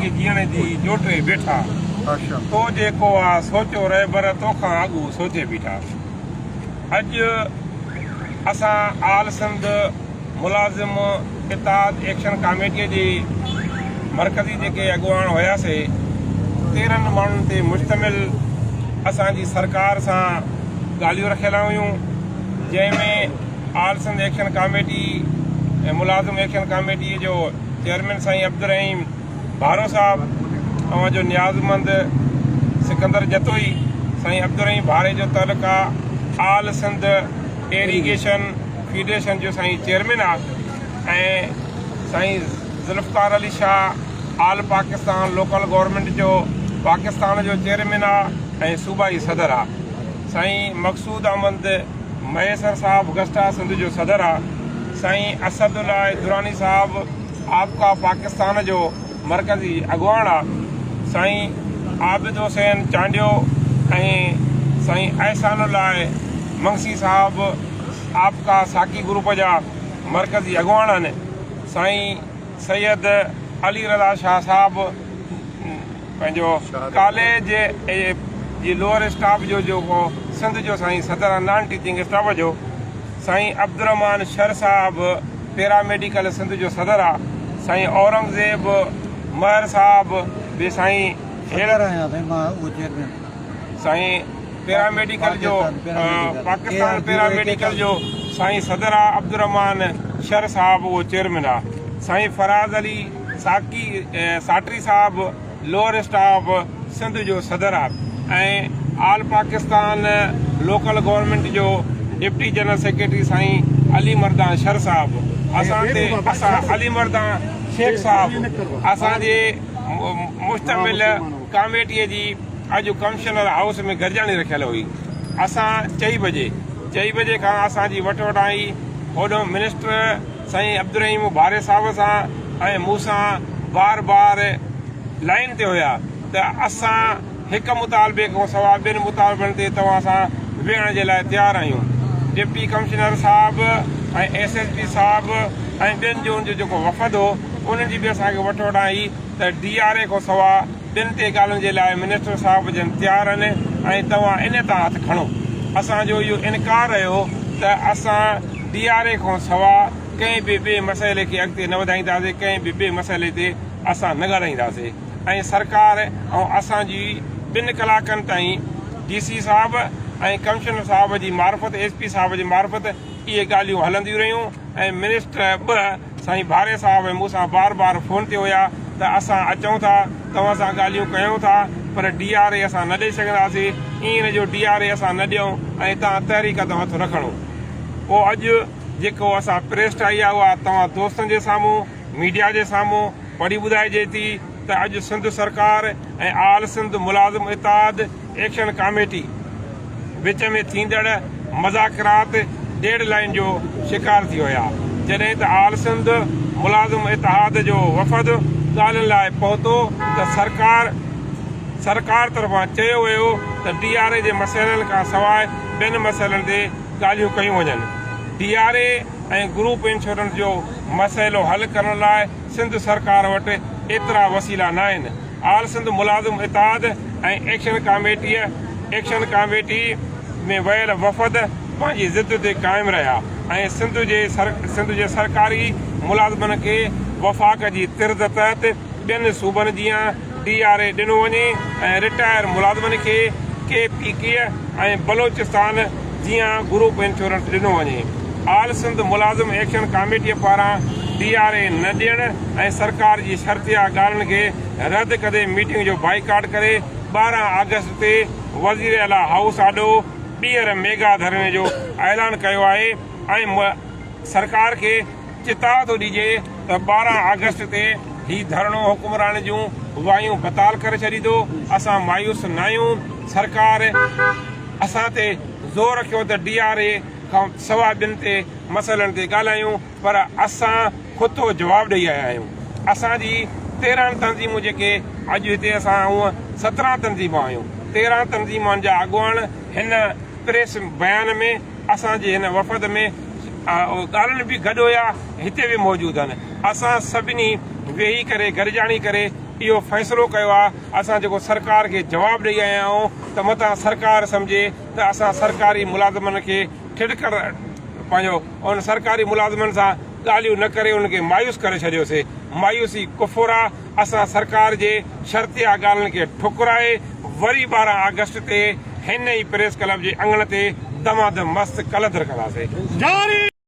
ज़िंदगी जीअण जी जोटे वेठा तो जेको आहे सोचियो रहे पर तोखां अॻु सोचे बीठा। अॼु असां आल सिंध मुलाज़िम इताद एक्शन कमेटीअ जी मरकज़ी जेके अॻुवान हुयासीं 13 माण्हुनि ते मुश्तमिल असांजी सरकार सां ॻाल्हियूं रखियल हुयूं, जंहिंमें आल सिंध एक्शन कमेटी ऐं मुलाज़िम एक्शन कमेटीअ जो चेयरमैन साईं अब्दुल रहीम भारो साहब ऐं जो नियाज़मंद सिकंदर जतोई साईं अब्दुल रहीम भारे जो तालुक आहे। आल सिंध इरीगेशन फेडरेशन जो साईं चेयरमैन आहे ऐं साईं ज़ुल्फ़कार अली शाह आल पाकिस्तान लोकल गवर्नमेंट जो पाकिस्तान जो चेयरमैन आहे ऐं सूबाई सदर आहे। साईं मक़सूद अहमद मयसर साहब गस्टा सिंध जो सदर आहे। साईं असदुल्ला दुरानी साहब आपका पाकिस्तान जो मरकज़ी अॻुवान आहे। साईं आबिद हुसैन चांडियो ऐं साईं अहसानुल्ला मंगसी साहब आपका साकी ग्रुप जा मरकज़ी अॻुवान आहिनि। साईं सैयद अली रज़ा शाह साहब पंहिंजो कॉलेज जी लोअर स्टाफ जो जेको सिंध जो साईं सदर आहे नॉन टीचिंग स्टाफ जो। साईं अब्दुर्रहमान शर साहब पैरामेडिकल सिंध जो सदर आहे। साईं औरंगज़ेब महर साहब बि साईं साईं पैरामेडिकल जो पाकिस्तान पैरामेडिकल जो साईं सदर आहे। अब्दुर्रहमान शर साहब उहो चेयरमैन आहे। साईं फराज़ अली साटरी साहब लोअर स्टाफ सिंध जो सदर आहे ऐं आल पाकिस्तान लोकल गवर्नमेंट जो डिप्टी जनरल सेक्रेटरी साईं अली मर्दान शर साहब असां अली मर्दान शेख साहब असांजे मुश्तमिल कमेटीअ जी अॼु कमिश्नर हाउस में गॾिजाणी रखियल हुई। असां 4 बजे खां असांजी वठि होॾो मिनिस्टर साईं अब्दुल रहीम भारे साहब सां ऐं मूंसां बार लाइन ते हुया त असां हिकु मुतालबे खां सवाइ 2 मुतालबनि ते तव्हां सां वेहण जे लाइ तयारु आहियूं। डिप्टी कमिश्नर साहब ऐं SSP साहब ऐं ॿियनि जो जेको वफ़द हो उन्हनि जी बि असांखे वठि आई त DRA खां सवाइ 2 ते ॻाल्हियुनि जे लाइ मिनिस्टर साहब जन तयारु आहिनि ऐं तव्हां इन तां हथु खणो। असांजो इहो इनकार रहियो त असां DRA खां सवाइ कंहिं बि ॿिए मसइले खे अॻिते न वधाईंदासीं, कंहिं बि ॿिए मसइले ते असां न ॻाल्हाईंदासीं ऐं सरकार ऐं असांजी 2 कलाकनि ताईं DC साहब ऐं कमिश्नर साहब जी मार्फत SP साहब जी मार्फत इहे ॻाल्हियूं हलंदियूं रहियूं ऐं मिनिस्टर 2 साईं भारे साहब ऐं मूंसां बार फ़ोन ते हुया त असां अचूं था, तव्हां सां ॻाल्हियूं कयूं था, पर DRA असां न ॾेई सघंदासीं। ईअं जो DRA असां न ॾियूं ऐं तव्हां तहरीक त हथु न खणो। पोइ अॼु जेको असां प्रेस ठाही आहे उहा तव्हां दोस्तनि जे साम्हूं मीडिया जे साम्हूं पढ़ी ॿुधाइजे थी त अॼु सिंध सरकार ऐं आल सिंध मुलाज़िम इताद एक्शन कमेटी विच में थींदड़ मज़ाकिरात डेड लाइन जो शिकार थी हुया, जॾहिं त आल सिंध मुलाज़िम इतिहाद जो वफ़द ॻाल्हियुनि लाइ पहुतो त सरकार तरफ़ां चयो वियो त DRA जे मसइलनि खां सवाइ 2 मसइलनि ते ॻाल्हियूं कयूं वञनि। DRA ऐं ग्रुप इंश्योरेंस जो मसइलो हल करण लाइ सिंध सरकार वटि एतिरा वसीला न आहिनि। आल सिंध मुलाज़िम इताद ऐं एक्शन कमेटी में वियल वफ़द पंहिंजी ज़िद ते क़ाइमु रहिया ऐं सिंध जे सरकारी मुलाज़िमनि खे वफ़ाक़ जी तिर्द तहत 2 सूबनि जीअं DRA ॾिनो वञे ऐं रिटायर मुलाज़िमनि खे KPK ऐं बलोचिस्तान जीअं ग्रुप इंश्योरेंस ॾिनो वञे। आल सिंध मुलाज़िम एक्शन कमेटीअ पारां DRA न ॾियण ऐं सरकार जी शर्तिया ॻाल्हियुनि खे रद्द कंदे मीटिंग जो बाइकाट करे 12 अगस्त ते वज़ीर आला हाउस आॾो ॿीहर मेगा धरणे जो ऐलान कयो आहे ऐं सरकार खे चिताव थो ॾिजे त 12 अगस्त ते हीउ धरणो हुकुमरान जूं वायूं बताल करे छॾींदो। असां मायूस न आहियूं। सरकार असां ते ज़ोर रखियो त DRA खां सवाइ 2 ते मसइलनि ते ॻाल्हायूं, पर असां खुतो जवाबु ॾेई आया आहियूं। असांजी 13 तंज़ीमूं जेके अॼु हिते असां हूअं 17 तंज़ीमूं आहियूं, 13 तंज़ीमुनि जा अॻुवान हिन प्रेस बयान में असांजे हिन वफ़द में ॻाल्हियुनि बि गॾु हुया, हिते बि मौजूदु आहिनि। असां सभिनी वेही करे गॾिजाणी करे इहो फ़ैसिलो कयो आहे। असां जेको सरकार खे जवाबु ॾेई आया आहियूं त मतां सरकार सम्झे त असां सरकारी मुलाज़िमनि खे ठिड़कड़ पंहिंजो उन सरकारी मुलाज़िमनि सां ॻाल्हियूं न करे उनखे मायूस करे छॾियोसीं। मायूसी कुफुर आहे। असां सरकार जे शर्तिया ॻाल्हियुनि खे ठुकराए वरी 12 अगस्त ते हिन ई प्रेस क्लब जे अंगण ते दमादम मस्त कलंदर कंदासीं।